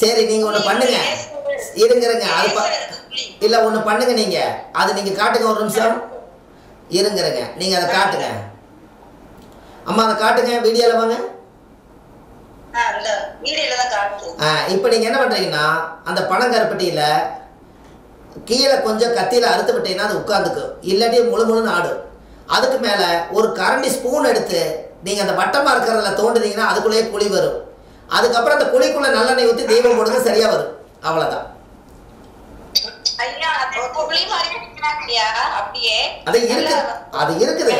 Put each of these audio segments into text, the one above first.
சரி, நீங்கள் ஒன்று பண்ணுங்க. இருங்க அது இல்லை, ஒன்று பண்ணுங்க. நீங்கள் அது நீங்கள் காட்டுங்க. ஒரு நிமிஷம் இருங்க. நீங்கள் அதை காட்டுங்க. அம்மா அதை காட்டுங்க. வீடியோவில் வாங்க. இப்போ நீங்கள் என்ன பண்ணுறீங்கன்னா, அந்த பனங்கருப்பட்டியில் கீழே கொஞ்சம் கத்தியில் அறுத்து விட்டீங்கன்னா அது உட்காந்துக்கும். இல்லாட்டி முழுன்னு ஆடும். அதுக்கு மேலே ஒரு கரண்டி ஸ்பூன் எடுத்து நீங்கள் அந்த வட்டமாக இருக்கிறதுல தோண்டுனீங்கன்னா அதுக்குள்ளேயே குழி வரும். அதுக்கப்புறம் அந்த குழிக்குள்ளே நல்லெண்ணெய் ஊற்றி தெய்வம் போடுங்க, சரியாக வரும். அவ்வளோதான். அது இருக்குது.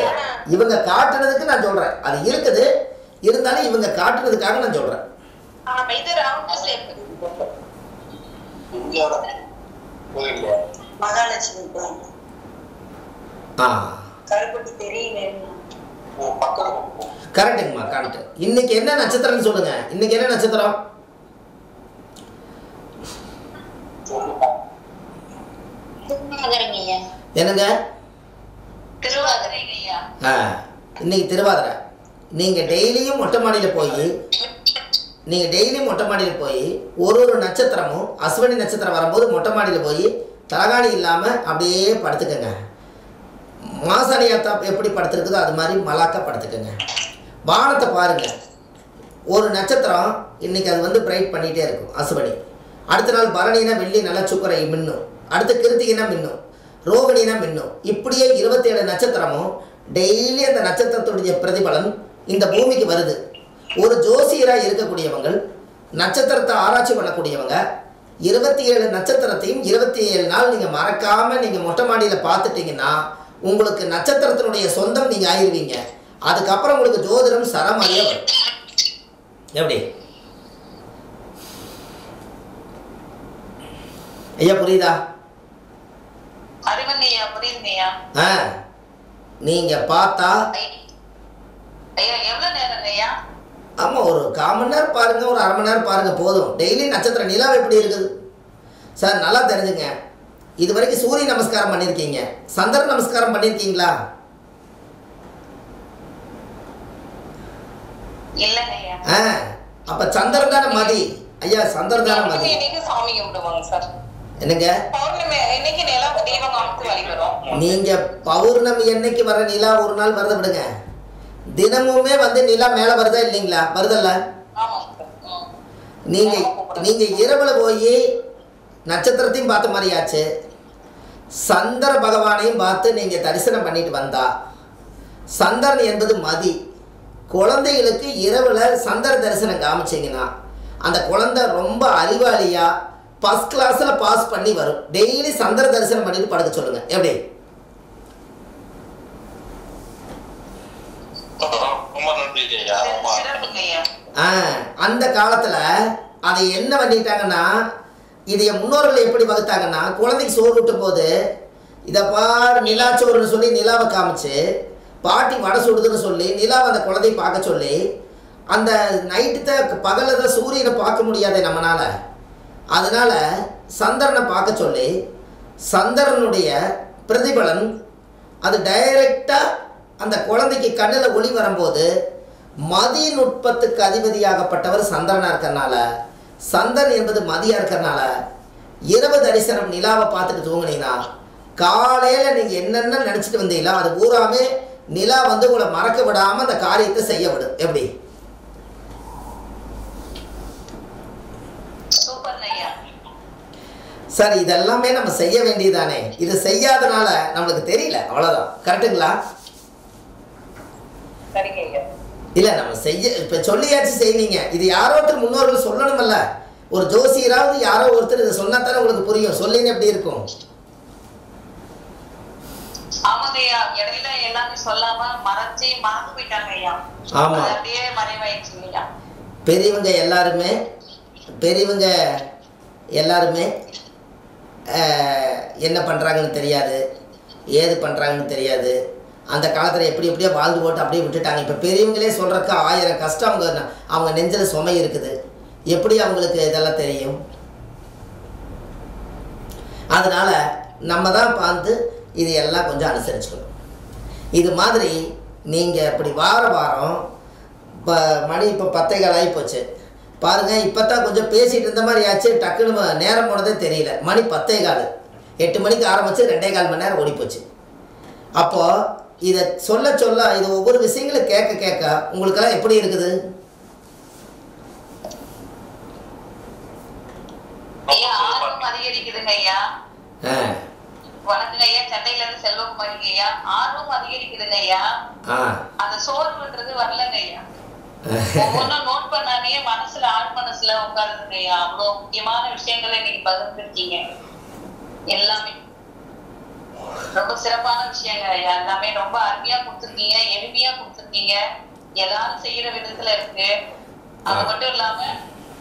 இவங்க காட்டுறதுக்கு நான் சொல்கிறேன். அது இருக்குது. இருந்தாலும் இவங்க காட்டுறதுக்காக நான் சொல்கிறேன். கரெக்டுங்கம்மா, கரெக்ட். இன்னைக்கு என்ன நட்சத்திரம்னு சொல்லுங்க. இன்னைக்கு என்ன நட்சத்திரம்? என்னங்க? இன்னைக்கு திருவாதிரை. நீங்க டெய்லியும் மொட்டை மாடியில் போய் ஒரு நட்சத்திரமும் அஸ்வினி நட்சத்திரம் வரும்போது மொட்டை மாடியில் போய் தலகாணி இல்லாமல் அப்படியே படுத்துக்கங்க. மாசாணியாத்தா எப்படி படுத்துருக்குதோ அது மாதிரி மலாக்கா படுத்துக்கங்க. வானத்தை பாருங்க. ஒரு நட்சத்திரம் இன்னைக்கு அது பிரைட் பண்ணிகிட்டே இருக்கும், அஸ்வினி. அடுத்த நாள் பரணினா வெள்ளி நல்லா சுக்கரை மின்னும். அடுத்து கிருத்திகினா மின்னும், ரோகிணினா மின்னும். இப்படியே 27 நட்சத்திரமும் டெய்லி அந்த நட்சத்திரத்துடைய பிரதிபலன் இந்த பூமிக்கு வருது. ஒரு ஜோசியராக இருக்கக்கூடியவங்க, நட்சத்திரத்தை ஆராய்ச்சி பண்ணக்கூடியவங்க 27 நட்சத்திரத்தையும் 27 நாள் நீங்கள் மறக்காமல் நீங்கள் மொட்டை மாடியில் பார்த்துட்டிங்கன்னா உங்களுக்கு நட்சத்திரத்தினுடைய சொந்தம் நீங்கள் ஆயிடுவீங்க. அதுக்கப்புறம் உங்களுக்கு ஜோதிடம் சரமாரியாக வரும். எப்படி ஐயா, புரியுதா? நீங்க பார்த்தா ஆமா, ஒரு 1/4 மணி நேரம் பாருங்க, ஒரு 1/2 மணி நேரம் பாருங்க போதும். டெய்லி நட்சத்திர நிலா எப்படி இருக்குது சார் நல்லா தெரிஞ்சுங்க. இது வரைக்கும் சூரிய நமஸ்காரம் பண்ணியிருக்கீங்க, சந்திர நமஸ்காரம் பண்ணியிருக்கீங்களா? அப்ப சந்திரன் தானே மதி. ஐயா, சந்திரன் தானே மதி. என்னங்க, நீங்க பௌர்ணமி என்னைக்கு வர நிலா ஒரு நாள் வருத விடுங்க. தினமுமே நிலா மேல வருதா இல்லைங்களா? வருதல்ல. நீங்க இரவுல போய் நட்சத்திரத்தையும் பார்த்த மாதிரியாச்சு, சந்திர பகவானையும் பார்த்து நீங்க தரிசனம் பண்ணிட்டு வந்தா, சந்திரன் என்பது மதி. குழந்தைகளுக்கு இரவுல சந்திர தரிசனம் காமிச்சிங்கன்னா அந்த குழந்தை ரொம்ப அறிவாளியா ஃபர்ஸ்ட் கிளாஸ்ல பாஸ் பண்ணி வரும். டெய்லி சந்திர தரிசனம் பண்ணிட்டு படுக்க சொல்லுங்க. எப்படி? அந்த காலத்துல அதை என்ன பண்ணிட்டாங்கன்னா, இதைய முன்னோர்கள் எப்படி வகுத்தாங்கன்னா, குழந்தைக்கு சோறு ஊட்டும் போது இதை பார் நிலாச்சோறுன்னு சொல்லி நிலாவை காமிச்சு, பாட்டி வடை சுடுதுன்னு சொல்லி நிலாவை அந்த குழந்தைய பார்க்க சொல்லி, அந்த நைட்டு பகலில் தான் சூரியனை பார்க்க முடியாதே நம்மளால, அதனால சந்திரனை பார்க்க சொல்லி சந்திரனுடைய பிரதிபலன் அது டைரக்டாக அந்த குழந்தைக்கு கண்ணில் ஒளி வரும்போது மதி நுட்பத்துக்கு அதிபதியாகப்பட்டவர் சந்திரனாக இருக்கிறனால, சந்திரன் என்பது மதியாக இருக்கிறனால இரவு தரிசனம் நிலாவை பார்த்துட்டு தூங்குனீங்கன்னா காலையில் நீங்கள் என்னென்ன நினச்சிட்டு வந்தீங்களோ அது பூராமே நிலா உங்களை மறக்க விடாமல் அந்த காரியத்தை செய்ய விடும். எப்படி? சார், இதெல்லாமே நம்ம செய்ய வேண்டியதானே. இது செய்யாதனால நம்மளுக்கு தெரியல, அவ்வளோதான். கரெக்டுங்களா? இல்லை, நம்ம செய்ய இப்போ சொல்லியாச்சு செய்வீங்க. இது யாரோ ஒருத்தர் முன்னோர்கள் சொல்லணுமல்ல. ஒரு ஜோசியராவது யாரோ ஒருத்தர் இதை சொன்னா தானே உங்களுக்கு புரியும். சொல்லின்னு எப்படி இருக்கும்? பெரியவங்க எல்லாருமே என்ன பண்ணுறாங்கன்னு தெரியாது, ஏது பண்ணுறாங்கன்னு தெரியாது. அந்த காலத்தில் எப்படி எப்படியோ வாழ்ந்து போட்டு அப்படியே விட்டுட்டாங்க. இப்போ பெரியவங்களே சொல்கிறக்கு 1000 கஷ்டம் அவங்க நெஞ்சில் சுமை இருக்குது. எப்படி அவங்களுக்கு இதெல்லாம் தெரியும்? அதனால் நம்ம தான் பார்த்து இது எல்லாம் கொஞ்சம் அனுசரிச்சுக்கணும். இது மாதிரி நீங்கள் இப்படி வாரம் இப்போ மணி இப்போ 10 கால் ஆகி போச்சு. பாருங்கள் இப்போ தான் கொஞ்சம் பேசிகிட்டு இருந்த மாதிரி ஆச்சு, டக்குன்னு நேரம் போனதே தெரியல. மணி 10:15, 8 மணிக்கு ஆரம்பித்து 2.25 மணி நேரம் ஓடிப்போச்சு. அப்போது இதை சொல்ல சொல்ல இது ஒவ்வொரு விஷயங்களும் கேட்க கேட்க உங்களுக்கெல்லாம் எப்படி இருக்குது? அதிகரிக்குதுங்க ஐயா. வணக்கங்க ஐயா, சென்னையில இருந்து செல்வகுமாரிங்க ஐயா. ஆர்வம் அதிகரிக்குதுங்க ஐயா. அந்த சோர்வுன்றது வரலங்க ஐயா. ஒவ்வொன்னும் நோட் பண்ணாமே மனசுல ஆழ் மனசுல உட்காருதுங்க ஐயா. அவ்வளவு முக்கியமான விஷயங்களை இன்னைக்கு பகிர்ந்துருக்கீங்க. எல்லாமே ரொம்ப சிறப்பான விஷயங்க ஐயா. எல்லாமே ரொம்ப அருமையா கொடுத்துருக்கீங்க, எளிமையா கொடுத்துருக்கீங்க. எல்லாரும் செய்யற விதத்துல இருக்கு. அது மட்டும் இல்லாம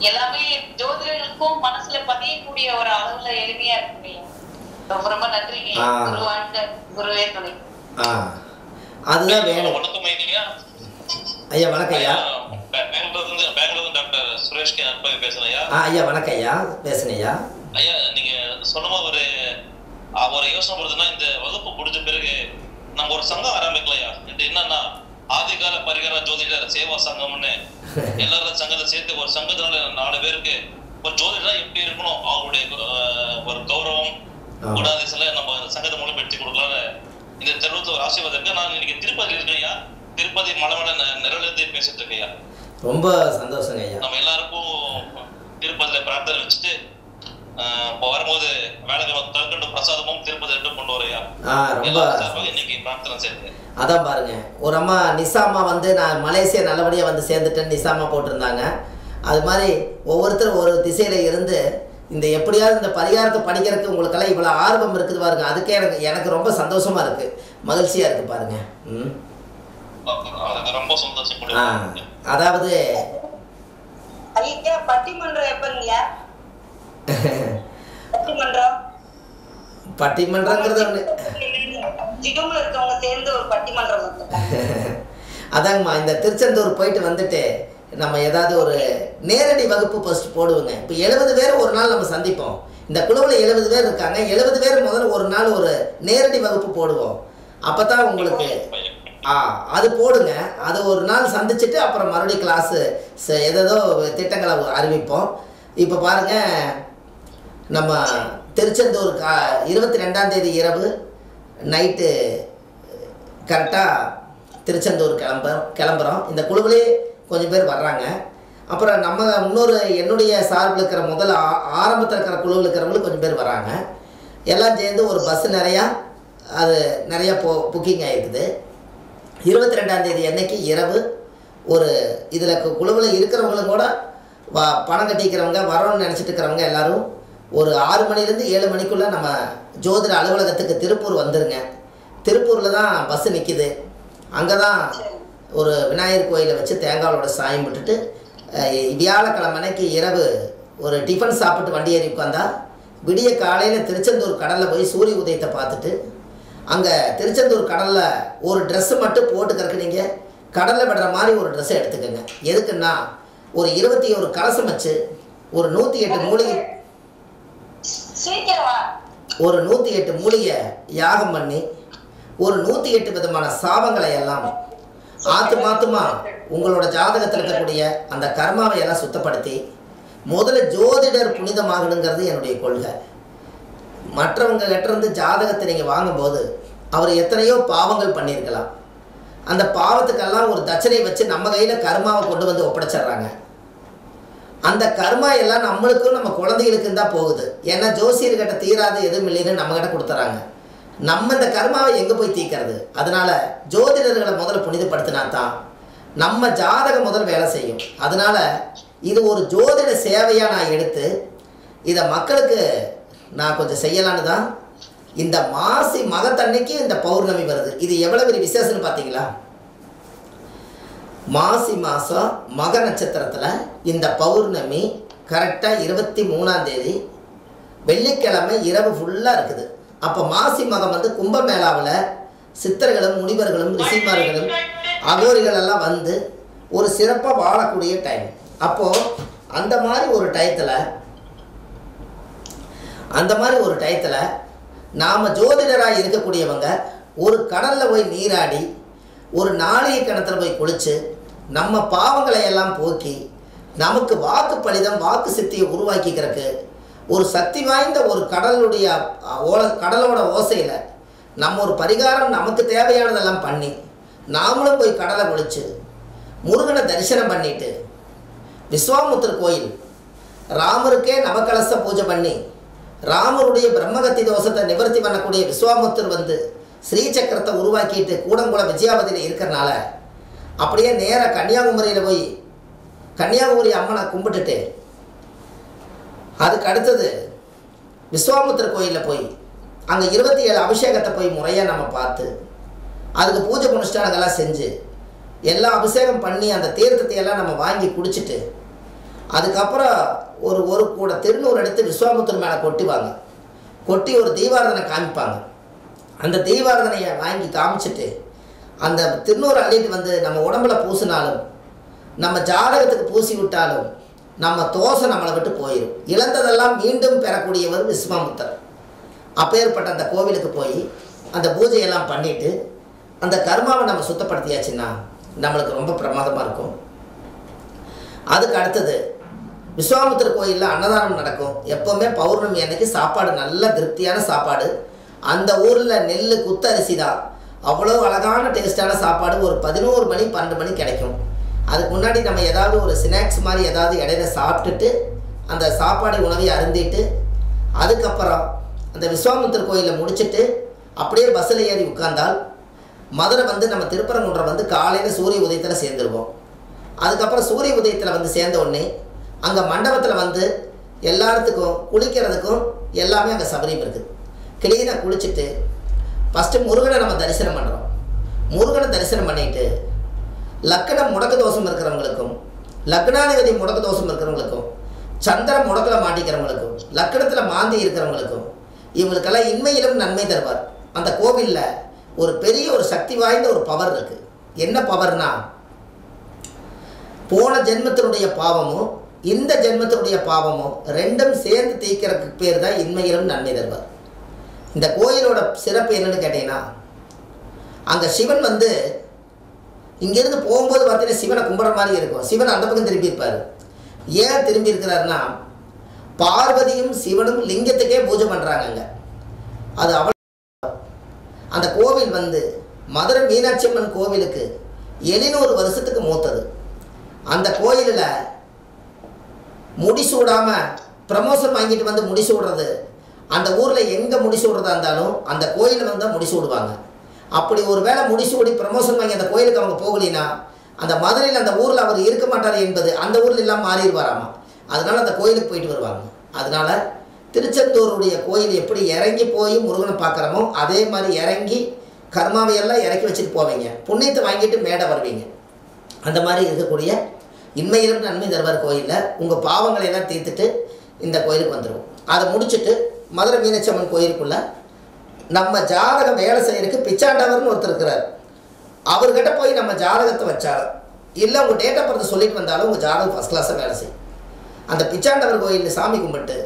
எல்லாமே ஜோதிடர்களுக்கும் மனசுல பதியக்கூடிய ஒரு அளவுல எளிமையா இருக்குங்க. ரொம்ப ரொம்ப நன்றிங்க. குரு வாழ்க, குருவே துணை. அதுதான் வேணும். ஐயா வணக்கம் ஐயா. பெங்களூர் டாக்டர் சுரேஷ் கே அன்பை பேசுறேன் ஐயா. ஐயா வணக்கம் ஐயா, பேசுங்க ஐயா. ஐயா நீங்க சொன்னமா ஒரு யோசனை வருதுன்னா, இந்த வகுப்பு முடிஞ்ச பிறகு நம்ம ஒரு சங்கம் ஆரம்பிக்கலையா? இது என்னன்னா ஆதிகால பரிகார ஜோதிடர் சேவா சங்கம்னு எல்லாரும் சங்கத்தை சேர்த்து ஒரு சங்கத்தினால 4 பேருக்கு ஒரு ஜோதிடர் எப்படி இருக்கணும், அவங்களுடைய ஒரு கௌரவம் குணாதிசல நம்ம சங்கத்தை மூலம் எடுத்து கொடுக்கலாம்னு இந்த தெருவுல ஒரு ஆசீர்வாதம் இருக்கு. நான் இன்னைக்கு திருப்பதி இருக்கேன் ஐயா. திருப்பதி மலை நிரலத்தை பேசிட்டு இருக்கேன் ஐயா. ரொம்ப சந்தோஷங்க ஐயா. நம்ம எல்லாருக்கும் திருப்பதியில பிரார்த்தனை வச்சுட்டு வரும்போது வேலைக்கு கல்கண்டு பிரசாதமும் திருப்பதி எடுத்து கொண்டு வரையா. ரொம்ப இன்னைக்கு பிரார்த்தனை சேர்த்து அதான் பாருங்க, ஒரு அம்மா நிசாமா வந்து நான் மலேசியா நல்லபடியாக வந்து சேர்ந்துட்டேன்னு நிசாமா போட்டிருந்தாங்க. அது மாதிரி ஒவ்வொருத்தரும் ஒரு திசையில் இருந்து இந்த எப்படியாவது இந்த பரிகாரத்தை படிக்கிறதுக்கு உங்களுக்கெல்லாம் இவ்வளோ ஆர்வம் இருக்குது பாருங்க. அதுக்கே எனக்கு ரொம்ப சந்தோஷமா இருக்கு, மகிழ்ச்சியா இருக்கு பாருங்க. ரொம்ப சந்தோஷம். அதாவது பட்டிமன்றம் எப்பங்கயா? பட்டிமன்றங்கிறது அதாங்கம்மா, இந்த திருச்செந்தூர் போயிட்டு வந்துட்டு நம்ம ஏதாவது ஒரு நேரடி வகுப்பு ஃபர்ஸ்ட் போடுவோங்க. இப்போ 70 பேர் ஒரு நாள் நம்ம சந்திப்போம். இந்த குழுவில் 70 பேர் இருக்காங்க. 70 பேர் முதல்ல ஒரு நாள் ஒரு நேரடி வகுப்பு போடுவோம். அப்போ தான் உங்களுக்கு அது போடுங்க. அது ஒரு நாள் சந்திச்சுட்டு அப்புறம் மறுபடியும் கிளாஸு ஏதோ திட்டங்களை அறிவிப்போம். இப்போ பாருங்கள், நம்ம திருச்செந்தூர் 22ஆம் தேதி இரவு நைட்டு கரெக்டாக திருச்செந்தூர் கிளம்புறோம். இந்த குழுவிலே கொஞ்சம் பேர் வர்றாங்க. அப்புறம் நம்ம என்னுடைய சார்பில் இருக்கிற முதல்ல ஆரம்பத்தில் இருக்கிற குழுவில் இருக்கிறவங்களும் கொஞ்சம் பேர் வராங்க. எல்லாம் சேர்ந்து ஒரு பஸ்ஸு நிறையா புக்கிங் ஆகிருக்குது. 22ஆம் தேதி அன்னைக்கு இரவு ஒரு இதில் குழுவில் இருக்கிறவங்களும் கூட பணம் கட்டிக்கிறவங்க வரணும்னு நினச்சிட்டு இருக்கிறவங்க எல்லோரும் ஒரு 6 மணிலேருந்து 7 மணிக்குள்ளே நம்ம ஜோதிட அலுவலகத்துக்கு திருப்பூர் வந்துடுங்க. திருப்பூரில் தான் பஸ்ஸு நிற்கிது. அங்கே தான் ஒரு விநாயகர் கோயிலை வச்சு தேங்காயோட சாயம் விட்டுட்டு வியாழக்கிழமைக்கு இரவு ஒரு டிஃபன் சாப்பிட்டு வண்டி ஏறி உட்காந்தா விடிய காலையில் திருச்செந்தூர் கடலில் போய் சூரிய உதயத்தை பார்த்துட்டு அங்கே திருச்செந்தூர் கடலில் ஒரு ட்ரெஸ்ஸு மட்டும் போட்டுக்கிறதுக்கு நீங்கள் கடலில் விடுற மாதிரி ஒரு ட்ரெஸ்ஸை எடுத்துக்கோங்க. எதுக்குன்னா ஒரு 21 கலசம் வச்சு ஒரு 108 மூலிகை ஒரு 108 மூலிகை யாகம் பண்ணி ஒரு 108 விதமான சாபங்களை எல்லாம் ஆத்துமாத்துமா உங்களோட ஜாதகத்தில் இருக்கக்கூடிய அந்த கர்மாவை எல்லாம் சுத்தப்படுத்தி முதல்ல ஜோதிடர் புனிதமாகணுங்கிறது என்னுடைய கொள்கை. மற்றவங்க கிட்டேருந்து ஜாதகத்தை நீங்கள் வாங்கும்போது அவர் எத்தனையோ பாவங்கள் பண்ணியிருக்கலாம். அந்த பாவத்துக்கெல்லாம் ஒரு தட்சணை வச்சு நம்ம கையில் கர்மாவை கொண்டு வந்து ஒப்படைச்சிட்றாங்க. அந்த கர்மா எல்லாம் நம்மளுக்கும் நம்ம குழந்தைகளுக்கும் தான் போகுது. ஏன்னா ஜோசியர்கிட்ட தீராது எதுவும் இல்லைன்னு நம்மகிட்ட கொடுத்துறாங்க. நம்ம இந்த கர்மாவை எங்கே போய் தீர்க்கிறது? அதனால் ஜோதிடர்களை முதல்ல புனிதப்படுத்தினா தான் நம்ம ஜாதகம் முதல் வேலை செய்யும். அதனால் இது ஒரு ஜோதிட சேவையாக நான் எடுத்து இதை மக்களுக்கு நான் கொஞ்சம் செய்யலான்னு தான் இந்த மாசி மகத்தன்னைக்கு இந்த பௌர்ணமி வருது. இது எவ்வளோ பெரிய விசேஷம்னு பார்த்தீங்களா? மாசி மாதம் மக நட்சத்திரத்தில் இந்த பௌர்ணமி கரெக்டாக 23ஆம் தேதி வெள்ளிக்கிழமை இரவு ஃபுல்லாக இருக்குது. அப்போ மாசி மகம் வந்து கும்பமேளாவில் சித்தர்களும் முனிவர்களும் ரிஷிமார்களும் அகோரிகள் எல்லாம் வந்து ஒரு சிறப்பாக வாழக்கூடிய டைம். அப்போது அந்த மாதிரி ஒரு டயத்தில் நாம் ஜோதிடராக இருக்கக்கூடியவங்க ஒரு கடலில் போய் நீராடி ஒரு நாளிகை கிணத்துல போய் குளித்து நம்ம பாவங்களை எல்லாம் போக்கி நமக்கு வாக்கு பலிதம் வாக்கு சித்தியை உருவாக்கிக்கிறதுக்கு ஒரு சக்தி வாய்ந்த ஒரு கடலோட ஓசையில் நம்ம ஒரு பரிகாரம் நமக்கு தேவையானதெல்லாம் பண்ணி நாமளும் போய் கடலை ஒழிச்சு முருகனை தரிசனம் பண்ணிட்டு விஸ்வாமுத்திர கோயில் ராமருக்கே நவகலச பூஜை பண்ணி ராமருடைய பிரம்மகத்தி தோஷத்தை நிவர்த்தி பண்ணக்கூடிய விஸ்வாமுத்திர் வந்து ஸ்ரீசக்கரத்தை உருவாக்கிட்டு கூடங்குள விஜயாவதியில் இருக்கிறனால அப்படியே நேராக கன்னியாகுமரியில் போய் கன்னியாகுமரி அம்மனை கும்பிட்டுட்டு அதுக்கு அடுத்தது விஸ்வாமுத்திர கோயிலில் போய் அங்கே 27 அபிஷேகத்தை போய் முறையாக நம்ம பார்த்து அதுக்கு பூஜை புனஸ்டானங்கள்லாம் செஞ்சு எல்லா அபிஷேகம் பண்ணி அந்த தீர்த்தத்தை எல்லாம் நம்ம வாங்கி குடிச்சிட்டு அதுக்கப்புறம் ஒரு கூட திருநூறு எடுத்து விஸ்வாமுத்திர மேலே கொட்டுவாங்க. கொட்டி ஒரு தீபாரதனை காமிப்பாங்க. அந்த தீபாரதனையை வாங்கி காமிச்சிட்டு அந்த திருநூறு அள்ளிட்டு வந்து நம்ம உடம்புல பூசினாலும் நம்ம ஜாதகத்துக்கு பூசி விட்டாலும் நம்ம தோசை நம்மளை விட்டு போயிடும். இழந்ததெல்லாம் மீண்டும் பெறக்கூடியவர் விஸ்வாமுத்தர். அப்பேற்பட்ட அந்த கோவிலுக்கு போய் அந்த பூஜையெல்லாம் பண்ணிவிட்டு அந்த கர்மாவை நம்ம சுத்தப்படுத்தியாச்சுன்னா நம்மளுக்கு ரொம்ப பிரமாதமாக இருக்கும். அதுக்கு அடுத்தது விஸ்வாமுத்திர கோயிலில் அன்னதானம் நடக்கும். எப்போவுமே பௌர்ணமி அன்னைக்கு சாப்பாடு நல்ல திருப்தியான சாப்பாடு. அந்த ஊரில் நெல் குத்தரிசி தான் அவ்வளோ அழகான டேஸ்டான சாப்பாடு. ஒரு 11 மணி 12 மணி கிடைக்கும். அதுக்கு முன்னாடி நம்ம ஏதாவது ஒரு ஸ்நாக்ஸ் மாதிரி ஏதாவது இடையில சாப்பிட்டுட்டு அந்த சாப்பாடு உணவை அருந்திட்டு அதுக்கப்புறம் அந்த விஸ்வாமுத்திர கோயிலில் முடிச்சுட்டு அப்படியே பஸ்ஸில் ஏறி உட்கார்ந்தால் மதுரை வந்து நம்ம திருப்பரங்குன்றம் வந்து காலையில் சூரிய உதயத்தில் சேர்ந்துருவோம். அதுக்கப்புறம் சூரிய உதயத்தில் வந்து சேர்ந்த உடனே அங்கே மண்டபத்தில் வந்து எல்லாத்துக்கும் குளிக்கிறதுக்கும் எல்லாமே அங்கே சபரியம் இருக்குது. கிளீனாக குளிச்சுட்டு ஃபஸ்ட்டு முருகனை நம்ம தரிசனம் பண்ணுறோம். முருகனை தரிசனம் பண்ணிட்டு லக்னம் முடக்க தோஷம் இருக்கிறவங்களுக்கும் லக்னாதிபதி முடக்க தோஷம் இருக்கிறவங்களுக்கும் சந்திரன் முடக்கில் மாட்டிக்கிறவங்களுக்கும் லக்னத்தில் மாந்தி இருக்கிறவங்களுக்கும் இவங்களுக்கெல்லாம் இன்மையிலும் நன்மை தருவார். அந்த கோவிலில் ஒரு பெரிய ஒரு சக்தி வாய்ந்த ஒரு பவர் இருக்குது. என்ன பவர்னா போன ஜென்மத்தினுடைய பாவமும் இந்த ஜென்மத்தினுடைய பாவமும் ரெண்டும் சேர்ந்து தீக்கிறதுக்கு பேர் தான் இன்மையிலும் நன்மை தருவார். இந்த கோயிலோட சிறப்பு என்னன்னு கேட்டீங்கன்னா அங்கே சிவன் வந்து இங்கேருந்து போகும்போது பார்த்தீங்கன்னா சிவனை கும்பிட்ற மாதிரி இருக்கும். சிவன் அந்த பக்கம் திரும்பி இருப்பார். ஏன் திரும்பி இருக்கிறாருன்னா பார்வதியும் சிவனும் லிங்கத்துக்கே பூஜை பண்ணுறாங்க. அது அவள் அந்த கோவில் வந்து மதுரை மீனாட்சி அம்மன் கோவிலுக்கு 700 வருஷத்துக்கு மூத்தது. அந்த கோயிலில் முடிசூடாமல் ப்ரமோஷன் வாங்கிட்டு வந்து முடிசூடுறது அந்த ஊரில் எங்கே முடிசூடுறதா இருந்தாலும் அந்த கோயிலில் வந்து முடிசூடுவாங்க. அப்படி ஒரு வேளை முடிசூடி ப்ரமோஷன் வாங்கி அந்த கோயிலுக்கு அவங்க போகலினா அந்த மதுரையில் அந்த ஊரில் அவர் இருக்க மாட்டார் என்பது அந்த ஊரில் எல்லாம் மாறிடுவாராமா. அதனால் அந்த கோயிலுக்கு போயிட்டு வருவாங்க. அதனால் திருச்செந்தூருடைய கோயில் எப்படி இறங்கி போய் முருகனை பார்க்குறோமோ அதே மாதிரி இறங்கி கர்மாவையெல்லாம் இறக்கி வச்சுட்டு போவீங்க. புண்ணியத்தை வாங்கிட்டு மேடை வருவீங்க. அந்த மாதிரி இருக்கக்கூடிய இன்மையிலும் நன்மை தருவார் கோயிலில். உங்கள் பாவங்களை எல்லாம் தீர்த்துட்டு இந்த கோயிலுக்கு வந்துடுவோம். அதை முடிச்சுட்டு மதுரை மீனாட்சி அம்மன் கோயிலுக்குள்ளே நம்ம ஜாதகம் வேலை செய்யறதுக்கு பிச்சாண்டவர்னு ஒருத்தர் இருக்கிறார். அவர்கிட்ட போய் நம்ம ஜாதகத்தை வச்சாலும் இல்லை உங்கள் டேட் ஆஃப் பர்த் சொல்லிட்டு வந்தாலும் உங்கள் ஜாதகம் ஃபஸ்ட் கிளாஸாக வேலை செய்யும். அந்த பிச்சாண்டவர் கோயிலில் சாமி கும்பிட்டு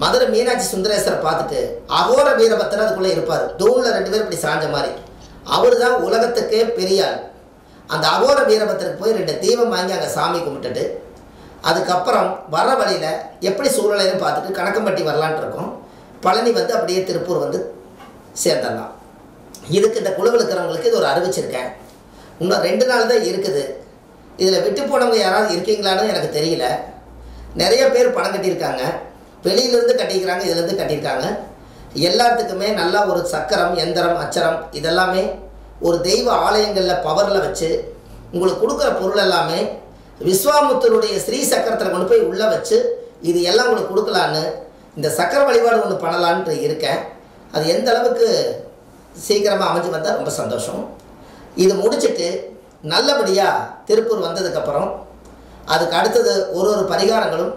மதுரை மீனாட்சி சுந்தரேஸ்வரை பார்த்துட்டு அகோர வீரபத்திரர் அதுக்குள்ளே இருப்பார். தூணில் 2 பேர் இப்படி சாஞ்ச மாதிரி. அவர் தான் உலகத்துக்கே பெரியாள். அந்த அகோர வீரபத்திரருக்கு போய் 2 தீபம் வாங்கி அங்கே சாமி கும்பிட்டுட்டு அதுக்கப்புறம் வர வழியில் எப்படி சூழ்நிலைன்னு பார்த்துட்டு கணக்கம்பட்டி வரலான்ட்டு இருக்கோம். பழனி வந்து அப்படியே திருப்பூர் வந்து சேர்ந்துடலாம். இதுக்கு இந்த குழுவில் இருக்கிறவங்களுக்கு இது ஒரு அறிவிச்சிருக்கேன். இன்னும் 2 நாள் தான் இருக்குது. இதில் விட்டு போனவங்க யாராவது இருக்கீங்களான்னு எனக்கு தெரியல. நிறைய பேர் பணம் கட்டியிருக்காங்க. வெளியிலேருந்து கட்டிக்கிறாங்க, இதிலேருந்து கட்டியிருக்காங்க. எல்லாத்துக்குமே நல்லா ஒரு சக்கரம் எந்திரம் அச்சரம் இதெல்லாமே ஒரு தெய்வ ஆலயங்களில் பவரில் வச்சு உங்களுக்கு கொடுக்குற பொருள் எல்லாமே விஸ்வாமுத்தருடைய ஸ்ரீ சக்கரத்தில் கொண்டு போய் உள்ளே வச்சு இது எல்லாம் உங்களுக்கு கொடுக்கலான்னு இந்த சக்கர வழிபாடு ஒன்று பண்ணலான்ட்டு இருக்கேன். அது எந்த அளவுக்கு சீக்கிரமாக அமைஞ்சு வந்தால் ரொம்ப சந்தோஷம். இது முடிச்சுட்டு நல்லபடியாக திருப்பூர் வந்ததுக்கப்புறம் அதுக்கு அடுத்தது ஒரு பரிகாரங்களும்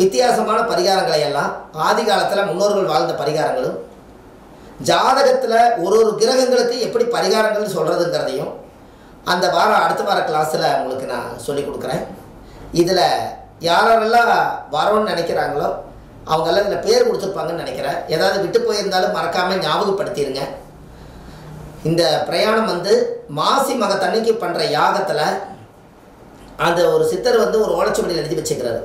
வித்தியாசமான பரிகாரங்களை எல்லாம் ஆதி காலத்தில் முன்னோர்கள் வாழ்ந்த பரிகாரங்களும் ஜாதகத்தில் ஒரு கிரகங்களுக்கு எப்படி பரிகாரங்கள் சொல்கிறதுங்கிறதையும் அந்த அடுத்த வார கிளாஸில் உங்களுக்கு நான் சொல்லிக் கொடுக்குறேன். இதில் யாரெல்லாம் வரோன்னு நினைக்கிறாங்களோ அவங்கெல்லாம் இதில் பேர் கொடுத்துருப்பாங்கன்னு நினைக்கிறேன். ஏதாவது விட்டு போயிருந்தாலும் மறக்காமல் ஞாபகப்படுத்திடுங்க. இந்த பிரயாணம் வந்து மாசி மகத்தன்னைக்கு பண்ணுற யாகத்தில் அந்த ஒரு சித்தர் வந்து ஒரு ஓலைச்சுவடியில் எழுதி வச்சுக்கிறாரு.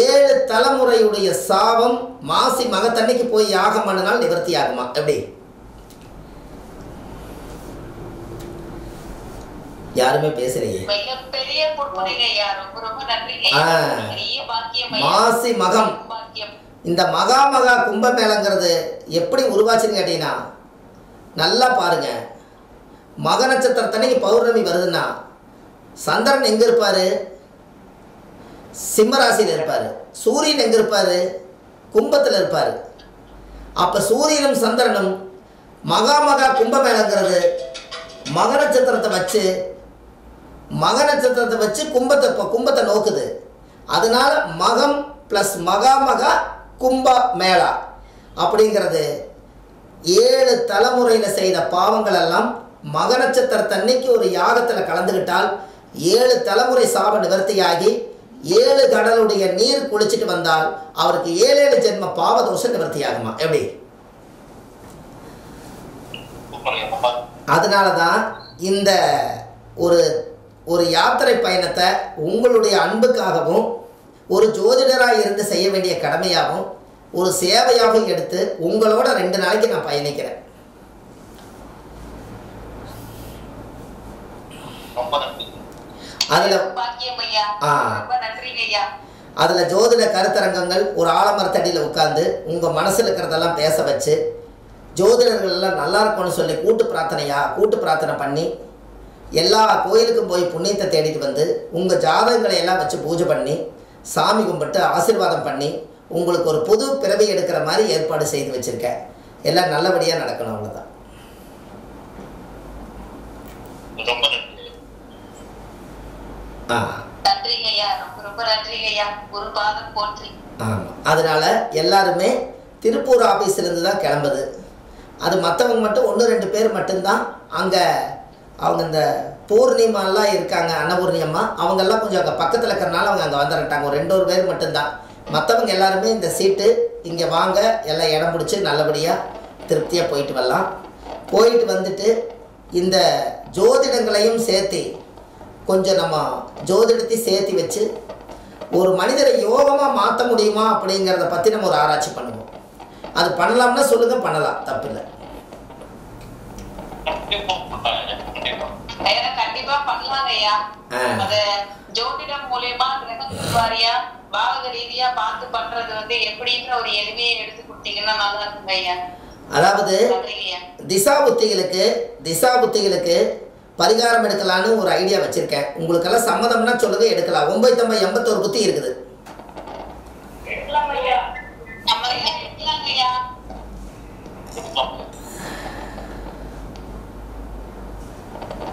7 தலைமுறையுடைய சாபம் மாசி மகத்தன்னைக்கு போய் யாகம் பண்ணினால் நிவர்த்தி ஆகுமா? எப்படி? யாருமே பேசுறீங்க. மாசி மகம், இந்த மகா கும்பமேளங்கிறது எப்படி உருவாச்சுன்னு கேட்டீங்கன்னா, நல்லா பாருங்க. மக நட்சத்திரத்தன்னைக்கு பௌர்ணமி வருதுன்னா சந்திரன் எங்க இருப்பாரு? சிம்மராசியில் இருப்பாரு. சூரியன் எங்க இருப்பாரு? கும்பத்தில் இருப்பாரு. அப்ப சூரியனும் சந்திரனும் மகா கும்பமேளங்கிறது மக நட்சத்திரத்தை வச்சு கும்பத்தை நோக்குது. அதனால மகம் பிளஸ் மகா கும்ப மேளா அப்படிங்கிறது 7 தலைமுறையில் செய்த பாவங்கள் எல்லாம் மக நட்சத்திரத்தன்னைக்கு ஒரு யாகத்தில் கலந்துக்கிட்டால் 7 தலைமுறை சாப நிவர்த்தியாகி 7 கடலுடைய நீர் குளிச்சுட்டு வந்தால் அவருக்கு 7 ஜென்ம பாவதோஷம் நிவர்த்தி ஆகுமா? எப்படி? அதனால தான் இந்த ஒரு யாத்திரை பயணத்தை உங்களுடைய அன்புக்காகவும் ஒரு ஜோதிடராக இருந்து செய்ய வேண்டிய கடமையாகவும் ஒரு சேவையாகவும் எடுத்து உங்களோட 2 நாளைக்கு நான் பயணிக்கிறேன். அதில் ஜோதிட கருத்தரங்கங்கள், ஒரு ஆலமரத்தடியில் உட்கார்ந்து உங்கள் மனசில் இருக்கிறதெல்லாம் பேச வச்சு, ஜோதிடர்கள் எல்லாம் நல்லா இருக்கும்னு சொல்லி கூட்டு பிரார்த்தனை பண்ணி எல்லா கோயிலுக்கும் போய் புண்ணியத்தை தேடிட்டு வந்து உங்கள் ஜாதகங்களை எல்லாம் வச்சு பூஜை பண்ணி சாமி கும்பிட்டு ஆசீர்வாதம் பண்ணி உங்களுக்கு ஒரு புது பிறவி எடுக்கிற மாதிரி ஏற்பாடு செய்து வச்சுருக்கேன். எல்லாம் நல்லபடியாக நடக்கணும். அவ்வளோதான். அதனால எல்லாருமே திருப்பூர் ஆபீஸ்லேருந்து தான் கிளம்புது. அது மற்றவங்க மட்டும் 1-2 பேர் மட்டும்தான் அங்கே அவங்க இந்த பூர்ணிமாலாம் இருக்காங்க. அன்னபூர்ணி அம்மா அவங்கெல்லாம் கொஞ்சம் அங்கே பக்கத்தில் இருக்கிறனால அவங்க அங்கே வந்துட்டாங்க. ஒரு 2 பேர் மட்டும்தான். மற்றவங்க எல்லாருமே இந்த சீட்டு இங்கே வாங்க, எல்லாம் இடம் பிடிச்சி நல்லபடியாக திருப்தியாக போயிட்டு வரலாம். போயிட்டு வந்துட்டு இந்த ஜோதிடங்களையும் சேர்த்து கொஞ்சம் நம்ம ஜோதிடத்தையும் சேர்த்து வச்சு ஒரு மனிதரை யோகமாக மாற்ற முடியுமா அப்படிங்கிறத பற்றி நம்ம ஒரு ஆராய்ச்சி பண்ணுவோம். அது பண்ணலாம்னா சொல்லுங்க, பண்ணலாம், தப்பு இல்லை. கண்டிப்பா பண்ணலாங்க ஐயா. அது ஜோதிடம் மூலியமா கிரகவாரியா பாவக ரீதியா பார்த்து பண்றது வந்து எப்படின்ற ஒரு எளிமையை எடுத்து கொடுத்தீங்கன்னா நல்லா இருக்குங்க ஐயா. அதாவது திசா புத்திகளுக்கு பரிகாரம் எடுக்கலான்னு ஒரு ஐடியா வச்சிருக்கேன். உங்களுக்கெல்லாம் சம்மதம்னா சொல்லுங்க, எடுக்கலாம். 981 புத்தி இருக்குது.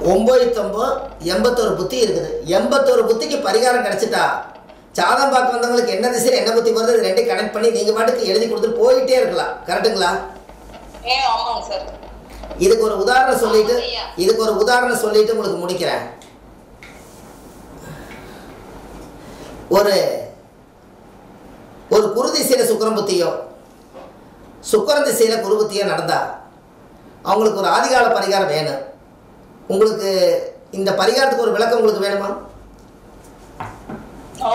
981 புத்தி இருக்குது. 81 புத்திக்கு பரிகாரம் கிடைச்சிட்டா சாதம் பார்க்க வந்தவங்களுக்கு என்ன திசையில் என்ன புத்தி வருது, இது 2 கனெக்ட் பண்ணி நீங்கள் பாட்டுக்கு எழுதி கொடுத்துட்டு போயிட்டே இருக்கலாம். கரெக்டுங்களா? இதுக்கு ஒரு உதாரணம் சொல்லிட்டு உங்களுக்கு முடிக்கிறேன். ஒரு குரு திசையில சுக்கிரன் புத்தியோ சுக்கிரன் திசையில குரு புத்தியோ நடந்தா அவங்களுக்கு ஒரு ஆதிகால பரிகாரம் வேணும். உங்களுக்கு இந்த பரிகாரத்துக்கு ஒரு விளக்கம் உங்களுக்கு வேணுமா?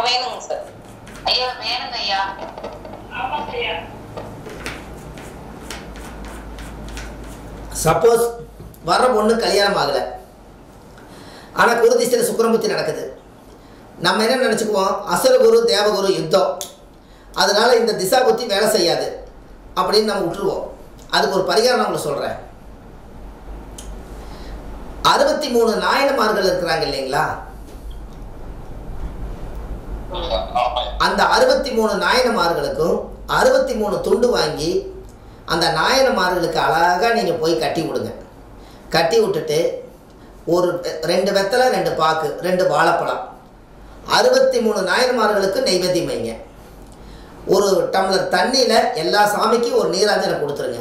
வேணுங்க சார். ஐயா வேணுங்க ஐயா. ஆமாங்க ஐயா. சப்போஸ் வர பொண்ணு கல்யாணம் ஆகலை, ஆனால் குரு திசையில் சுக்கிரன் புத்தி நடக்குது. நம்ம என்ன நினச்சிக்குவோம், அசுரகுரு தேவகுரு யுத்தம், அதனால இந்த திசா புத்தி வேலை செய்யாது அப்படின்னு நம்ம விட்டுருவோம். அதுக்கு ஒரு பரிகாரம் நான் உங்களுக்கு சொல்கிறேன். 63 நாயன்மார்கள் இருக்கிறாங்க இல்லைங்களா? அந்த 63 நாயன்மார்களுக்கும் 63 துண்டு வாங்கி அந்த நாயன்மார்களுக்கு அழகாக நீங்கள் போய் கட்டி விடுங்க. கட்டி விட்டுட்டு ஒரு 2 வெத்தலை, 2 பாக்கு, 2 வாழைப்பழம் 63 நாயன்மார்களுக்கு நெய்வேத்தியம் வைங்க. ஒரு டம்ளர் தண்ணியில் எல்லா சாமிக்கும் ஒரு நீராஞ்சனை கொடுத்துருங்க.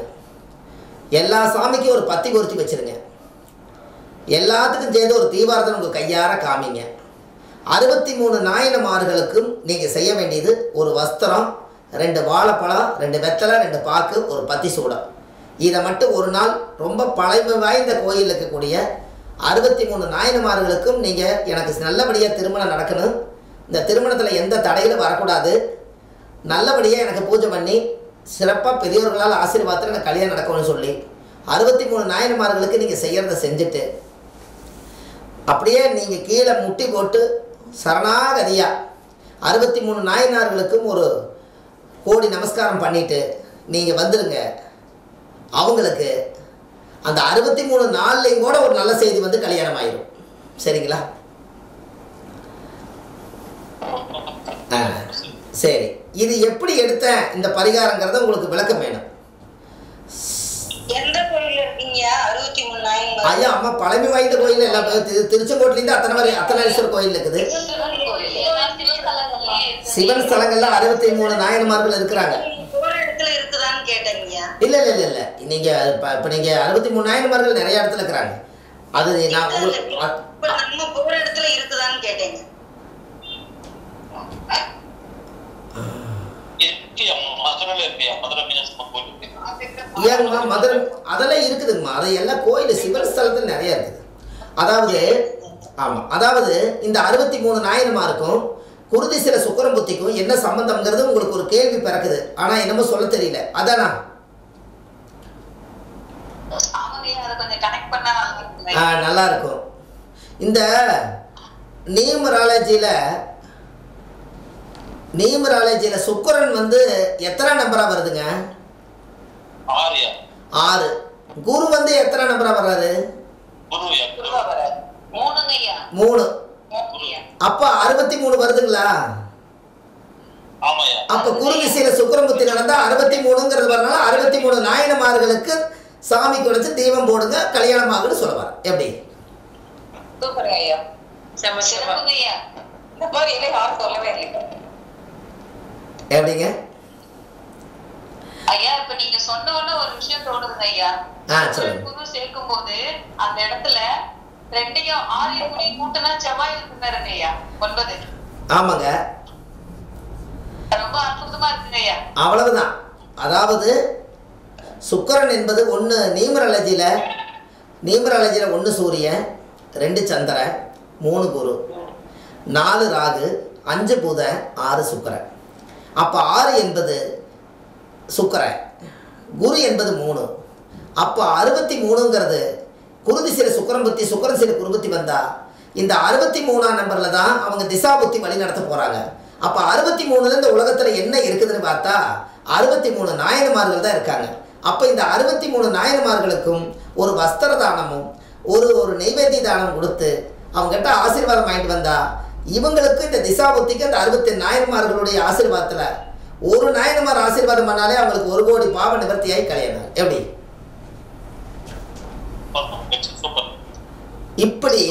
எல்லா சாமிக்கும் ஒரு பத்தி பொருத்தி வச்சுருங்க. எல்லாத்துக்கும் சேர்ந்து ஒரு தீபாரதனை உங்கள் கையார காமிங்க. 63 நாயன்மார்களுக்கும் நீங்கள் செய்ய வேண்டியது ஒரு வஸ்திரம், 2 வாழைப்பழம், 2 வெத்தலை, 2 பாக்கு, ஒரு பத்தி சூடம். இதை மட்டும் ஒரு நாள் ரொம்ப பழமை வாய்ந்த கோயில் இருக்கக்கூடிய 63 நாயன்மார்களுக்கும் நீங்கள் எனக்கு நல்லபடியாக திருமணம் நடக்கணும், இந்த திருமணத்தில் எந்த தடையிலும் வரக்கூடாது, நல்லபடியாக எனக்கு பூஜை பண்ணி சிறப்பாக பெரியவர்களால் ஆசீர்வாதத்தில் எனக்கு கல்யாணம் நடக்கணும்னு சொல்லி 63 நாயன்மார்களுக்கு நீங்கள் செய்கிறத செஞ்சுட்டு அப்படியே நீங்கள் கீழே முட்டி போட்டு சரணாகதியாக 63 நாயனார்களுக்கும் ஒரு கோடி நமஸ்காரம் பண்ணிவிட்டு நீங்கள் வந்துடுங்க. அவங்களுக்கு அந்த 63 நாள்லையும் கூட ஒரு நல்ல செய்தி வந்து கல்யாணம் ஆயிடும். சரிங்களா? சரி, இது எப்படி எடுத்தேன் இந்த பரிகாரங்கிறத உங்களுக்கு விளக்கம் வேணும். எந்த கோயில் இருக்கீங்க? 63 நாயன்மார். ஐயா அம்மா பழமை வாய்ந்த கோயில் எல்லாம் திருச்செங்கோட்டிலேருந்து அத்தனாரீஸ்வரர் கோயில் இருக்குது. சிவன் ஸ்தலங்கள்ல 63 நாயன்மார்கள் இருக்கிறாங்க. இல்ல இல்ல இல்ல இல்ல நீங்க இப்ப நீங்க 63 நாயன்மார்கள் நிறைய இடத்துல இருக்கிறாங்க. அது நான் நம்ம போற இடத்துல இருக்குதான்னு கேட்டேங்க. ஏங்கம்மா மதுரை அதெல்லாம் இருக்குதுங்கம்மா, அது எல்லாம் கோயில் சிவன் ஸ்தலத்தில் நிறைய இருக்குது. அதாவது ஆமாம், அதாவது இந்த 63 நாயன்மாருக்கும் குருதிசில சுக்கரம் புத்திக்கும் என்ன சம்பந்தம்ங்கிறது உங்களுக்கு ஒரு கேள்வி பிறக்குது. ஆனால் என்னமோ சொல்ல தெரியல. அதானா? நல்லா இருக்கும். இந்த நியூமராலஜியில் சுக்கரன் வந்து எத்தனை நம்பரா வருதுங்க? 6. குரு வந்து எத்தனை நம்பரா வர்றாரு? 3. அப்ப 63 வருதுங்களா? அப்ப குரு திசையில சுக்கிரன் புத்தி நடந்தா 63ங்கிறது வரனால 63 நாயன்மார்களுக்கு சாமிக்கு வச்சு தீபம் போடுங்க, கல்யாணம் ஆகுன்னு சொல்லுவார். எப்படி? எப்படிங்க ஐயா? இப்ப நீங்க சொன்ன உடனே ஒரு விஷயம் தோணுதுங்க ஐயா. குரு சேர்க்கும் போது அந்த இடத்துல 2யும் 6 கூடி கூட்டினா செவ்வாய் இருக்குங்க ஐயா. 9. ஆமாங்க, ரொம்ப அற்புதமா இருக்குங்க ஐயா. அவ்வளவுதான். அதாவது சுக்கிரன் என்பது 1 நியூமராலஜியில் 1 சூரியன், 2 சந்திரன், 3 குரு, 4 ராகு, 5 புதன், 6 சுக்கிரன். அப்போ 6 என்பது சுக்கிரன், குரு என்பது 3. அப்போ 63ங்கிறது குரு திசையில் சுக்கிரன் புத்தி, சுக்கிரன் திசையில் குரு புத்தி வந்தால் இந்த 63ஆம் நம்பரில் தான் அவங்க திசா புத்தி வழி நடத்த போகிறாங்க. அப்போ 63ல் இந்த உலகத்தில் என்ன இருக்குதுன்னு பார்த்தா 63 நாயன்மார்கள் தான் இருக்காங்க. அப்போ இந்த 63 நாயன்மார்களுக்கும் ஒரு வஸ்திர தானமும் ஒரு நெய்வேத்திய தானம் கொடுத்து அவங்ககிட்ட ஆசீர்வாதம் வாங்கிட்டு வந்தா இவங்களுக்கு இந்த திசா புத்திக்கு அந்த 60 நாயன்மார்களுடைய ஆசீர்வாதத்தில் ஒரு நாயன்மார் ஆசீர்வாதம் பண்ணாலே அவங்களுக்கு 1 கோடி பாவ நிவர்த்தியாகி கல்யாணம். எப்படி? இப்படி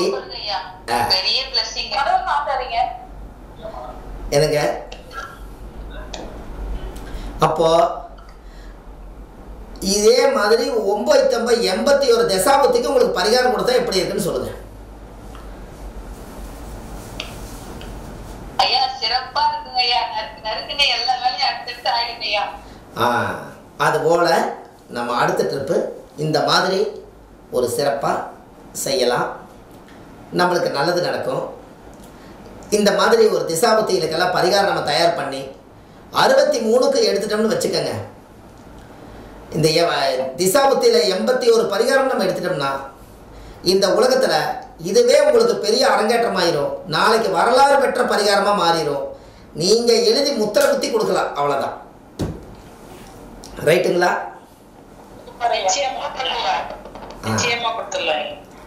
எனக்கு அப்போ இதே மாதிரி 981 தசாபத்திக்கு உங்களுக்கு பரிகாரம் கொடுத்தா எப்படி இருக்குன்னு சொல்லுங்க. அதுபோல நம்ம அடுத்த ட்ரிப்பு இந்த மாதிரி ஒரு சிறப்பாக செய்யலாம், நம்மளுக்கு நல்லது நடக்கும். இந்த மாதிரி ஒரு திசாபத்திகளுக்கெல்லாம் பரிகாரம் நம்ம தயார் பண்ணி 63க்கு எடுத்துட்டோம்னு வச்சுக்கோங்க. இந்த திசாபத்தியில் 81 பரிகாரம் நம்ம எடுத்துட்டோம்னா இந்த உலகத்தில் இதுவே உங்களுக்கு பெரிய அரங்கேற்றமாயிரும். நாளைக்கு வரலாறு பெற்ற பரிகாரமாக மாறிடும். நீங்கள் எழுதி முத்திரை குத்தி கொடுக்கலாம், அவ்வளோதான். ரைட்டுங்களா?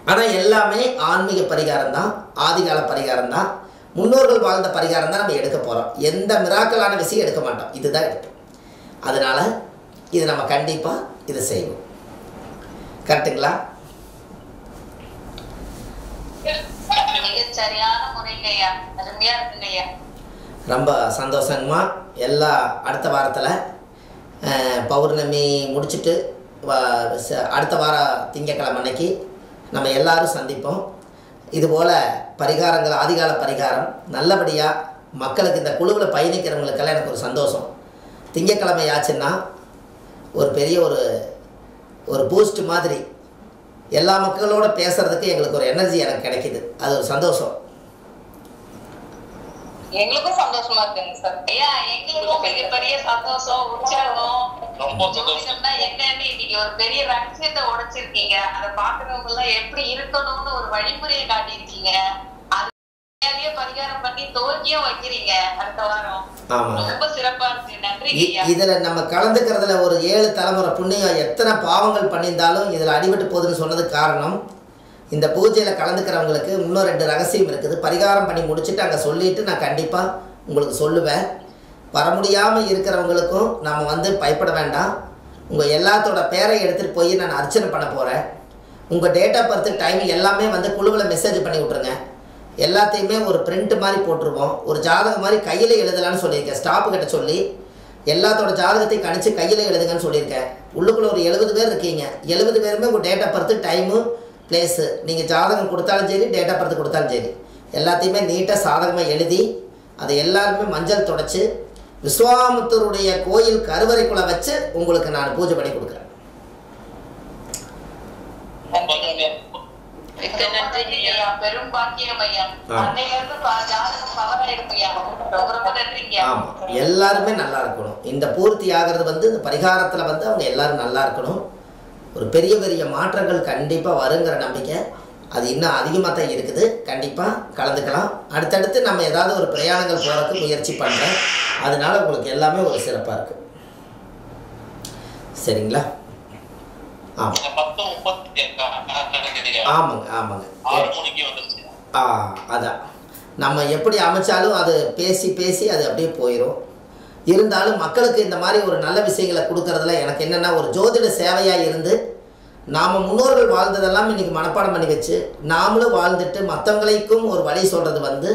ஆனால் எல்லாமே ஆன்மீக பரிகாரம் தான், ஆதிகால பரிகாரம் தான், முன்னோர்கள் வாழ்ந்த பரிகாரம் தான் நம்ம எடுக்க போகிறோம். எந்த மிராக்கலான விஷயம் எடுக்க மாட்டோம், இதுதான் எடுப்போம். அதனால் இது நம்ம கண்டிப்பாக இதை செய்வோம். கரெக்டுங்களா? ரொம்ப சந்தோஷங்கம்மா. எல்லா அடுத்த வாரத்தில் பௌர்ணமி முடிச்சுட்டு அடுத்த வாரம் திங்கக்கிழமை அன்னைக்கு நம்ம எல்லாரும் சந்திப்போம். இதுபோல் பரிகாரங்கள், ஆதிகால பரிகாரம் நல்லபடியாக மக்களுக்கு இந்த குழுவில் பயணிக்கிறவங்களுக்கெல்லாம் எனக்கு ஒரு சந்தோஷம். திங்கக்கிழமை ஆச்சுன்னா ஒரு பெரிய ஒரு பூஸ்ட் மாதிரி எல்லா மக்களோட பேசுறதுக்கு எங்களுக்கு ஒரு எனர்ஜி எனக்கு கிடைக்குது. அது ஒரு சந்தோஷம். எங்களுக்கும் சந்தோஷமா இருக்குங்க சார். ஐயா எங்களுக்கும் மிகப்பெரிய சந்தோஷம், உற்சாகம். ஜோதிடம்னா என்னன்னு இன்னைக்கு ஒரு பெரிய ரகசியத்தை உடைச்சிருக்கீங்க. அதை பாக்குறவங்க எல்லாம் எப்படி இருக்கணும்னு ஒரு வழிமுறையை காட்டியிருக்கீங்க. அது பரிகாரம் பண்ணி துவக்கியும் வைக்கிறீங்க அடுத்த வாரம். ரொம்ப சிறப்பா இருக்கு. நன்றி. இதுல நம்ம கலந்துக்கிறதுல ஒரு 7 தலைமுறை புண்ணியம் எத்தனை பாவங்கள் பண்ணியிருந்தாலும் இதுல அடிபட்டு போகுதுன்னு சொன்னதுக்கு காரணம், இந்த பூஜையில் கலந்துக்கிறவங்களுக்கு இன்னும் 2 ரகசியம் இருக்குது. பரிகாரம் பண்ணி முடிச்சுட்டு அங்கே சொல்லிவிட்டு நான் கண்டிப்பாக உங்களுக்கு சொல்லுவேன். வர முடியாமல் இருக்கிறவங்களுக்கும் நம்ம வந்து பயப்பட வேண்டாம். உங்கள் எல்லாத்தோட பேரை எடுத்துகிட்டு போய் நான் அர்ச்சனை பண்ண போகிறேன். உங்கள் டேட் ஆஃப் பர்த் டைம் எல்லாமே வந்து குழுவில் மெசேஜ் பண்ணி விட்ருங்க. எல்லாத்தையுமே ஒரு பிரிண்ட் மாதிரி போட்டுருவோம். ஒரு ஜாதகம் மாதிரி கையில் எழுதலான்னு சொல்லியிருக்கேன். ஸ்டாப்பு கிட்ட சொல்லி எல்லாத்தோட ஜாதகத்தையும் கணிச்சு கையில் எழுதுங்கன்னு சொல்லியிருக்கேன். உள்ளுக்குள்ளே ஒரு 70 பேர் இருக்கீங்க. 70 பேருமே உங்கள் date of birth time place நீங்கள் ஜாதகம் கொடுத்தாலும் சரி, டேட் ஆஃப் பர்த் கொடுத்தாலும் சரி, எல்லாத்தையுமே நீட்டாக சாதகமாக எழுதி அதை எல்லாருமே மஞ்சள் தொடச்சி விஸ்வாமுத்தருடைய கோயில் கருவறைக்குள்ளே வச்சு உங்களுக்கு நான் பூஜை பண்ணி கொடுக்குறேன். பெரும் பாக்கியம் ஐயா. எல்லாருமே நல்லா இருக்கணும். இந்த பூர்த்தி ஆகிறது வந்து இந்த பரிகாரத்தில் வந்து அவங்க எல்லாரும் நல்லா இருக்கணும். ஒரு பெரிய பெரிய மாற்றங்கள் கண்டிப்பாக வருங்கிற நம்பிக்கை அது இன்னும் அதிகமாக தான் இருக்குது. கண்டிப்பாக கலந்துக்கலாம். அடுத்தடுத்து நம்ம ஏதாவது ஒரு பிரயாணங்கள் போகிறதுக்கு முயற்சி பண்ணுறேன். அதனால் உங்களுக்கு எல்லாமே ஒரு சிறப்பாக இருக்குது. சரிங்களா? ஆமாங்க ஆமாங்க. அதான் நம்ம எப்படி அமைச்சாலும் அது பேசி பேசி அது அப்படியே போயிடும். இருந்தாலும் மக்களுக்கு இந்த மாதிரி ஒரு நல்ல விஷயங்களை கொடுக்கறதுல எனக்கு என்னென்னா, ஒரு ஜோதிட சேவையாக இருந்து நாம் முன்னோர்கள் வாழ்ந்ததெல்லாம் இன்றைக்கி மனப்பாடம் பண்ணி வச்சு நாமளும் வாழ்ந்துட்டு மற்றவங்களுக்கும் ஒரு வழி சொல்கிறது வந்து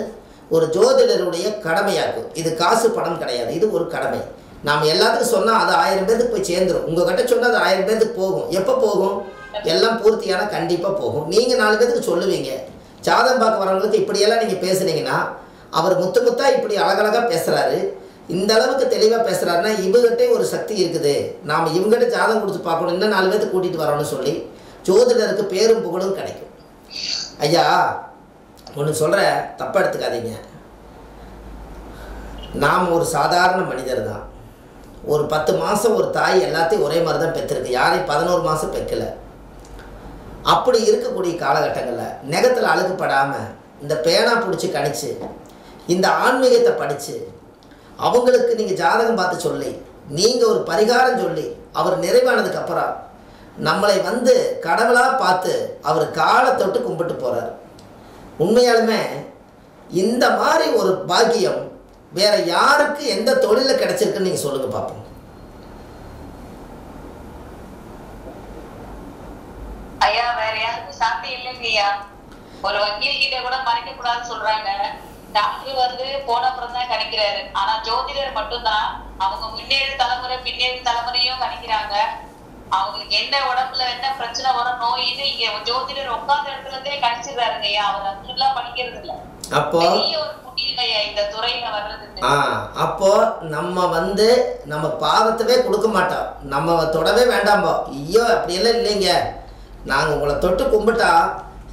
ஒரு ஜோதிடருடைய கடமையாக்கும். இது காசு பணம் கிடையாது, இது ஒரு கடமை. நாம் எல்லாத்துக்கும் சொன்னால் அது 1000 பேருக்கு போய் சேர்ந்துடும். உங்கள் கிட்ட சொன்னால் அது 1000 பேருக்கு போகும். எப்போ போகும்? எல்லாம் பூர்த்தியான கண்டிப்பாக போகும். நீங்கள் 4 பேருக்கு சொல்லுவீங்க. ஜாதகம் பார்க்க வரவங்களுக்கு இப்படியெல்லாம் நீங்கள் பேசுனீங்கன்னா, அவர் முத்து முத்தா இப்படி அழகழகாக பேசுகிறாரு, இந்த அளவுக்கு தெளிவாக பேசுகிறாருன்னா இவங்ககிட்டே ஒரு சக்தி இருக்குது, நாம் இவங்ககிட்ட ஜாதகம் கொடுத்து பார்க்கணும், இன்னும் 4 பேர்த்து கூட்டிகிட்டு வரோன்னு சொல்லி ஜோதிடருக்கு பேரும் புகழும் கிடைக்கும். ஐயா ஒன்று சொல்கிற, தப்பாக எடுத்துக்காதீங்க. நாம் ஒரு சாதாரண மனிதர் தான். ஒரு 10 மாதம் ஒரு தாய் எல்லாத்தையும் ஒரே மாதிரி தான் பெற்றிருக்கு. யாரையும் 11 மாதம் பெக்கலை. அப்படி இருக்கக்கூடிய காலகட்டங்களில் நெகத்தில் அழுக்குப்படாமல் இந்த பேனா பிடிச்சி கணிச்சு இந்த ஆன்மீகத்தை படித்து அவங்களுக்கு நீங்கள் ஜாதகம் பார்த்து சொல்லி நீங்கள் ஒரு பரிகாரம் சொல்லி அவர் நிறைவானதுக்கப்புறம் நம்மளை வந்து கடவுளாக பார்த்து அவர் காலை தொட்டு கும்பிட்டு போகிறார். உண்மையாலுமே இந்த மாதிரி ஒரு பாக்கியம் வேற யாருக்கு எந்த தொழிலில் கிடைச்சிருக்குன்னு நீங்கள் சொல்லுங்கள் பார்ப்போம். ஐயா வேற யாருக்கும் சாத்தியம் இல்லைங்க ஐயா. ஒரு வக்கீல் கிட்ட கூட மறைக்க கூடாதுன்னு சொல்றாங்க. டாக்டர் வந்து போன அப்புறம் தான் கணிக்கிறாரு. ஆனா ஜோதிடர் மட்டும்தான் அவங்க முன்னேறி தலைமுறை பின்னேறி தலைமுறையும் கணிக்கிறாங்க. அவங்களுக்கு என்ன உடம்புல என்ன பிரச்சனை வரும் நோயின்னு இங்க ஜோதிடர் உட்கார்ந்த இடத்துல இருந்தே கணிச்சிடுறாருங்க ஐயா. அவர் அதெல்லாம் படிக்கிறது இல்லை. அப்போ இந்த துறையில வர்றதுக்கு அப்போ நம்ம வந்து நம்ம பாவத்தவே கொடுக்க மாட்டோம். நம்ம தொடவே வேண்டாம்போ. ஐயோ அப்படியெல்லாம் இல்லைங்க, நாங்கள் உங்களை தொட்டு கும்பிட்டா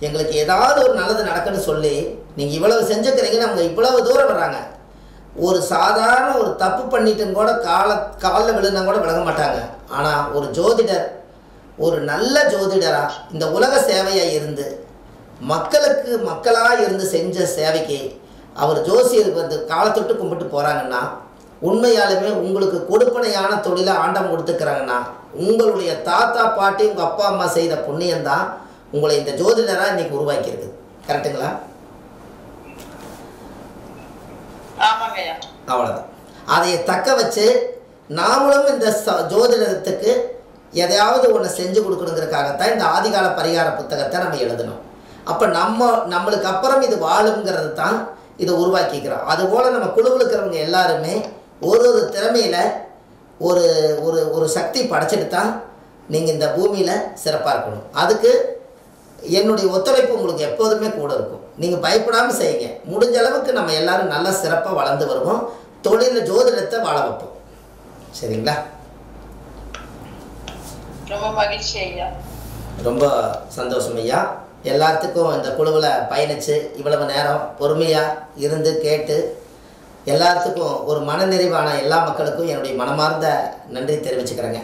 எங்களுக்கு ஏதாவது ஒரு நல்லது நடக்குன்னு சொல்லி நீங்கள் இவ்வளவு செஞ்சுக்கிறீங்கன்னு அவங்க இவ்வளவு தூரம் வர்றாங்க. ஒரு சாதாரண ஒரு தப்பு பண்ணிட்டுன்னு கூட காலில் விழுந்தா கூட விலக மாட்டாங்க. ஆனால் ஒரு ஜோதிடர் ஒரு நல்ல ஜோதிடராக இந்த உலக சேவையாக இருந்து மக்களுக்கு மக்களாக இருந்து செஞ்ச சேவைக்கு அவர் ஜோசியருக்கு வந்து காலத்தொட்டு கும்பிட்டு போகிறாங்கன்னா உண்மையாலுமே உங்களுக்கு கொடுப்பனையான தொழிலை ஆண்டம் கொடுத்துக்கிறாங்கன்னா உங்களுடைய தாத்தா பாட்டி உங்கள் அப்பா அம்மா செய்த புண்ணியம்தான் உங்களை இந்த ஜோதிடராக இன்னைக்கு உருவாக்கியிருக்கு. கரெக்டுங்களா? அவ்வளோதான். அதை தக்க வச்சு நாமளும் இந்த ஜோதிடத்துக்கு எதையாவது ஒன்று செஞ்சு கொடுக்கணுங்கிறதுக்காகத்தான் இந்த ஆதிகால பரிகார புத்தகத்தை நம்ம எழுதணும். அப்போ நம்மளுக்கு அப்புறம் இது வாழுங்கிறது தான் இதை உருவாக்கிக்கிறோம். அதுபோல் நம்ம குழுவில் இருக்கிறவங்க எல்லாருமே ஒரு திறமையில் ஒரு ஒரு ஒரு சக்தி படைச்சிட்டு தான் நீங்கள் இந்த பூமியில் சிறப்பாக இருக்கணும். அதுக்கு என்னுடைய ஒத்துழைப்பு உங்களுக்கு எப்போதுமே கூட இருக்கும். நீங்கள் பயப்படாமல் செய்யுங்க. முடிஞ்ச அளவுக்கு நம்ம எல்லோரும் நல்லா சிறப்பாக வளர்ந்து வருவோம். தொழிலில் ஜோதிடத்தை வாழ வைப்போம். சரிங்களா? ரொம்ப மகிழ்ச்சி ஐயா. ரொம்ப சந்தோஷம் ஐயா. எல்லாத்துக்கும் இந்த குழுவில் பயணித்து இவ்வளவு நேரம் பொறுமையாக இருந்து கேட்டு எல்லாத்துக்கும் ஒரு மனநிறைவான எல்லா மக்களுக்கும் என்னுடைய மனமார்ந்த நன்றி தெரிவிச்சுக்கிறேங்க.